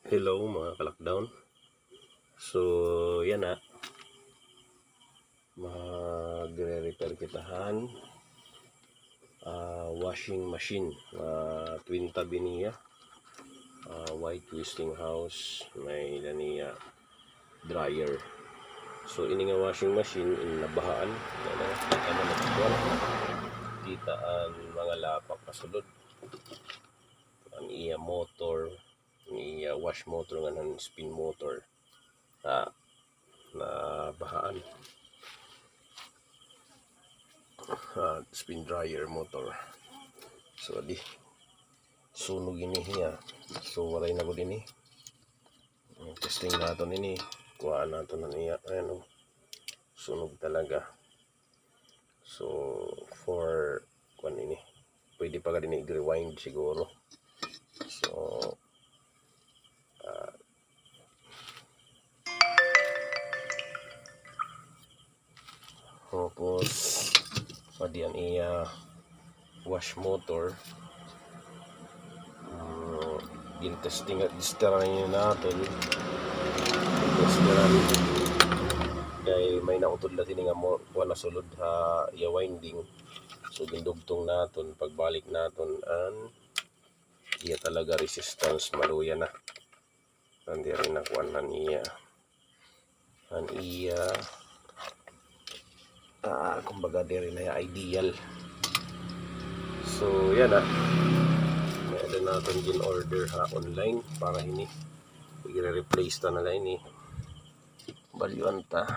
Hello mga kalakdown. So yan na, magre-repair kitahan washing machine twin tab niya, white twisting house, may laniya dryer. So ini nga washing machine inabahaan kita ang mga lapak kasulod ang iya motor, iya wash motor nga ng spin motor na bahaan, spin dryer motor. So di sunog ini hiya. So waray na ko din testing natin ini, kuhaan natin na niya. Ayan, sunog talaga. So for kuan ini pwede pa ka din i-rewind siguro. So tapos padian iya wash motor, gin-testing at distaran natin. Testiran kay may nautod natin nga mo wala sulod ha iya winding. So gindugtong natin, pagbalik natin an iya talaga resistance maluya na. Hindi rin nakuha na niya an iya kumbaga di rin na ideal. So yan meron natin din order online para ini i-replace ta na lang ini balyuan ta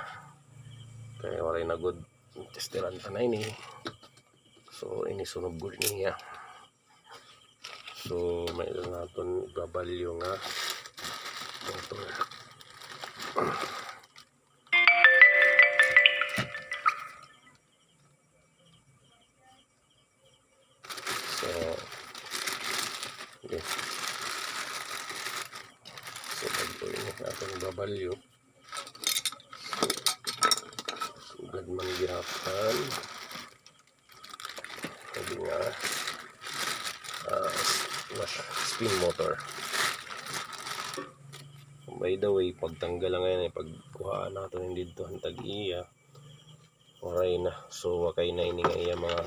kaya waray na good testeran ta na ini. So ini sunog good niya. So meron natin ibabalyo nga motor. So bago ini natin babalyo, sugad man gihapon sabi nga spin motor. By the way, pagtanggal lang ngayon pagkuhaan natin dito ang tag-iya waray na. So wakay na ini nga iya mga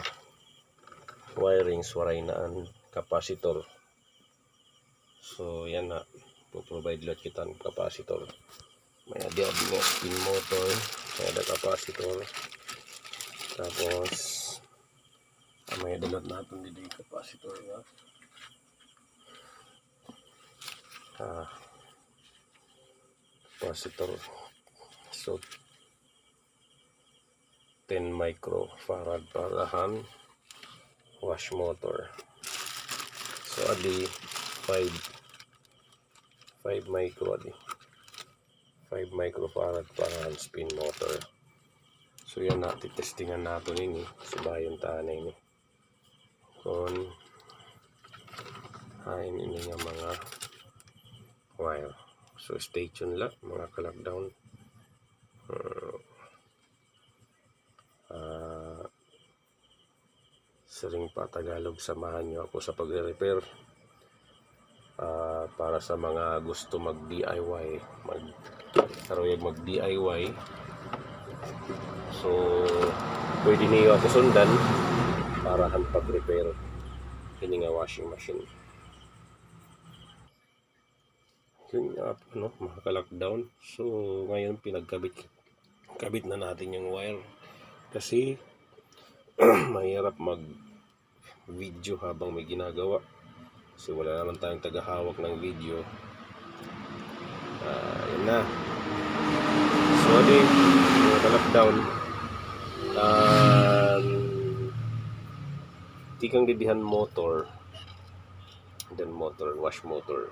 wirings, waray na ang capacitor. So yan na, provide lot kita ng capacitor. May adiab nga spin motor, may ada capacitor. Tapos may adalot natin dito yung capacitor nga. Capacitor. So 10 microfarad parahan wash motor. So adi 5 microfarad parahan spin motor. So yan natin testingan natin ini subayon tahan ini kung ini nga mga wire. So stay tuned lang mga kalakdown. Sering pa Tagalog, samahan nyo ako sa pagre-repair para sa mga gusto mag-DIY, mag-DIY. So pwede niyo ako sundan para han pag-repair ini nga washing machine. Yun nga mga kalakdown. So ngayon kabit na natin yung wire kasi mahirap mag video habang may ginagawa. So wala naman tayong tagahawak ng video. Yan na. So di lockdown tikang didihan motor, then motor wash motor.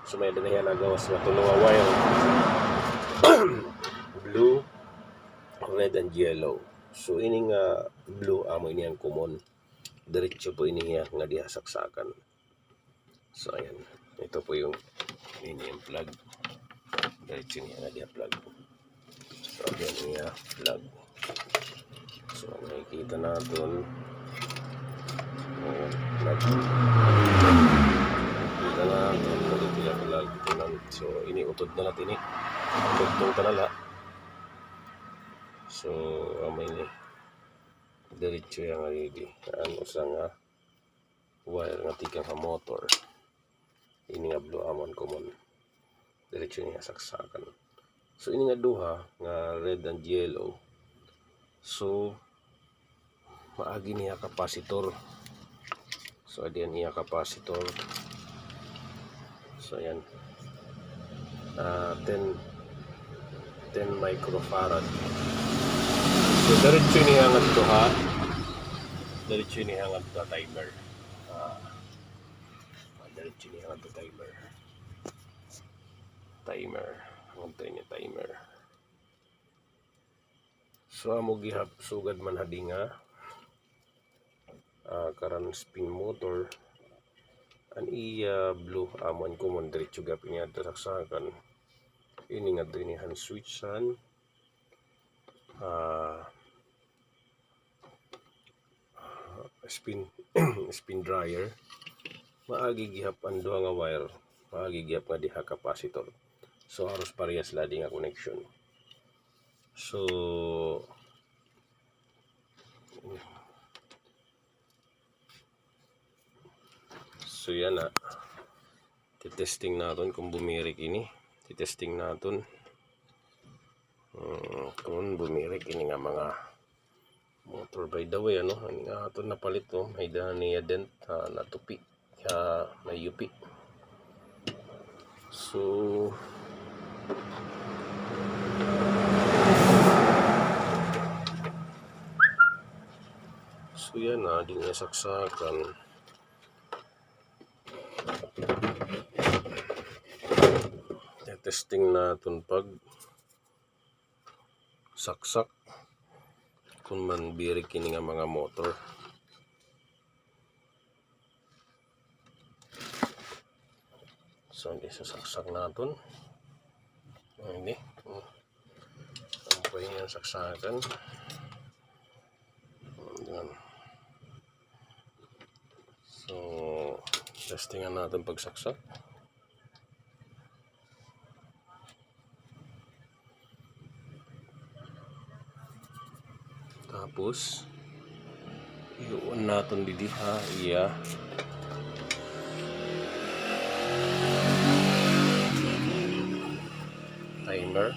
So may danayan nagawas na tulunga wire blue, red and yellow. So ini nga blue amo ini ang common. Diretso po ini nga dihasaksakan. So ayan, ito po yung ini yung plug. Diretso niya nga diha plug. So ayan niya plug. So nakikita natin plug. Nakikita natin plug. So iniutod na natin ni tugtong tanala. So amay ni diretso yang ready ano sa nga wire nga tika ka motor ini nga blue amon common diretso niya saksakan. So ini nga duha nga red and yellow, so maagi niya kapasitor. So adiyan niya kapasitor. So yan 10 microfarad. So diretso niya nga duha, diretso niya nga duha timer. Diretso niya nga duha timer. Ang niya timer. So amo gihap sugad man hadi nga karan spin motor an iya blue amon common diretso gap niya saksakan. Ini nga din han switch san spin dryer. Maagi gihap ang duha nga wire, maagi gihap nga diha kapasitor. So harus parehas ladi nga connection. So yan na. Titesting natin kung bumirik ini. Titesting natin kung bumirik ini nga mga motor. By the way, ano, ini nga ito napalit to. May daan niya dent na tupi. Kaya may yupi. So yan na, di niya saksakan. Testing natin pag saksak kung man birik ini nga mga motor. So hindi sasaksak natin. Hindi. Ang pwede niyang saksakan. Yan. So testingan natin pagsaksak. Tapos iuun natin didiha iya timer.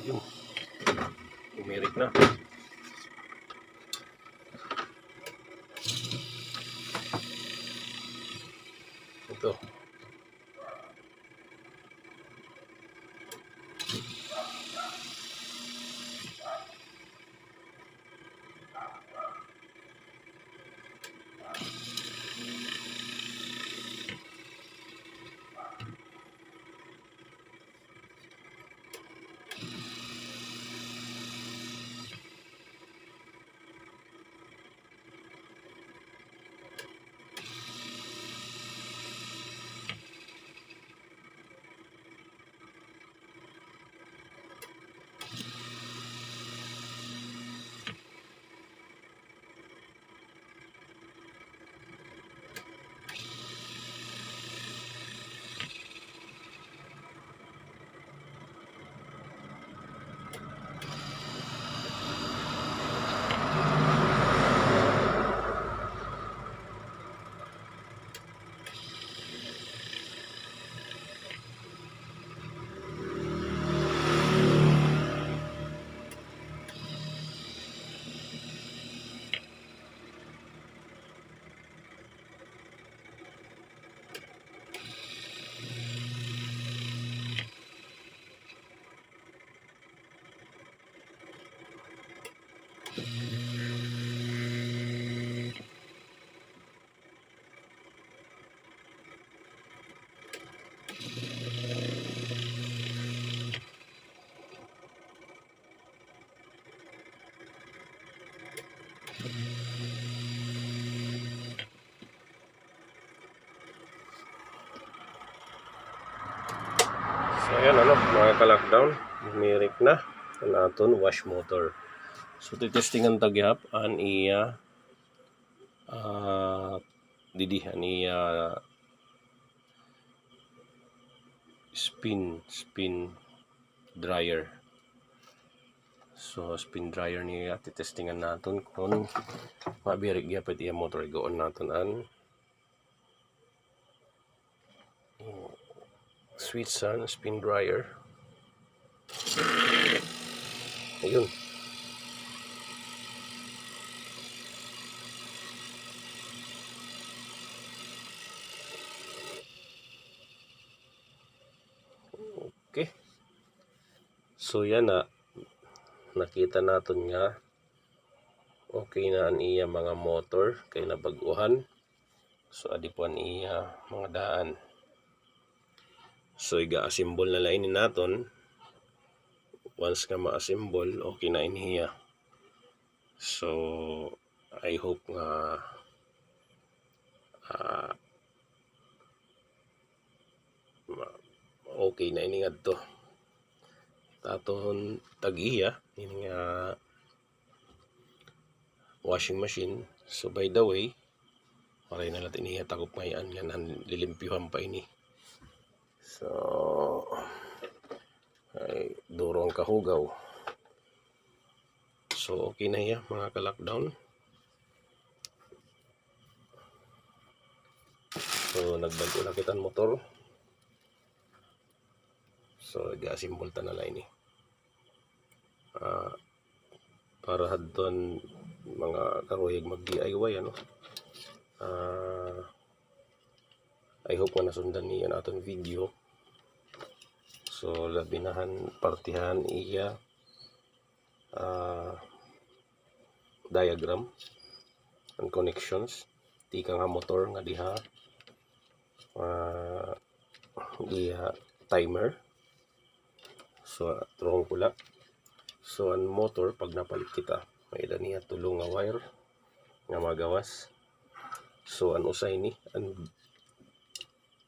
Yun, umirik na. Ito. So ayan, ano, mga ka-lockdown, bumirik na. ang aton wash motor. So titestingan tagyap an iya didihan iya spin dryer. So spin dryer niya titestingan naton kung mabirik gyapon iya motor. Igoon naton an switch sun spin dryer. Ayun. Okay. So yan na. Nakita natin nga okay na ang iya mga motor kay nabaguhan. So adi po ang iya mga daan. So iga-assemble na lain naton. Once nga ma-assemble, okay na iniya. So I hope nga okay na ini ngadto. Taton tag-iya ini nga washing machine. So by the way, waray na natin iya takop ngayon nga lilimpyuhan pa ini. So ay duro ang kahugaw. So okay na iya mga ka-lockdown. So nagbago na kitan motor. So ga-assemble ta na lang ini. Para hadton mga karohig mag-DIY ano. I hope na nasundan niyo naton video. So labinahan partihan iya diagram and connections tika nga motor nga diha iya timer. So turong pula. So ang motor pag napalit kita may ila niya tulong nga wire nga magawas. So ang usay ni and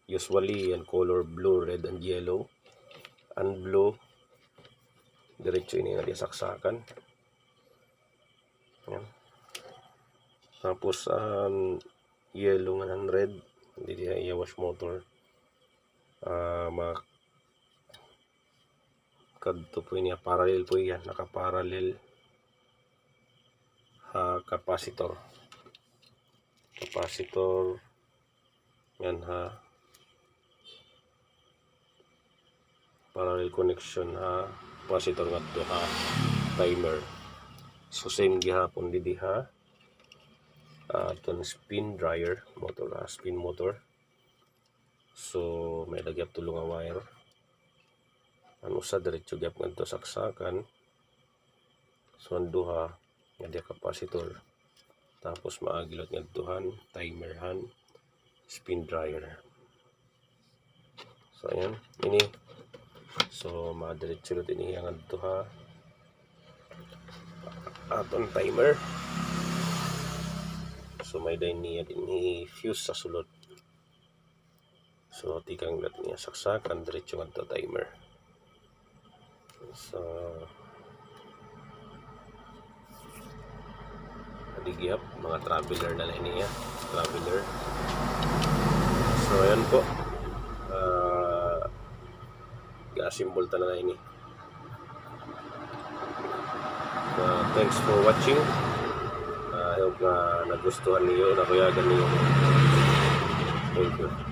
usually ang color blue, red and yellow. Ang blue diretso ini nga saksakan. Yan. Tapos yellow nga ng red hindi diha iya wash motor. Kadto po niya parallel po yan, naka-parallel capacitor yan ha, parallel connection ha, capacitor nga to ha, timer. So same gihapon di ha itong spin dryer motor ha, spin motor. So may lagyap tulong nga wire. Ano sa diretso gyap ngadto saksakan. So ang duha nga di capacitor. Tapos maagilot ngadtuhan timerhan spin dryer. So ayan ini. So madiretso din iya ngadto ha aton timer. So may day niya din ni fuse sa sulod. So tikang lat niya saksakan diretso ngadto timer. So adigiyap mga traveler na lang niya, traveler. So ayan po, ga-assemble ta na lang ini. Thanks for watching. I hope na nagustuhan niyo, nakuyagan niyo. Thank you.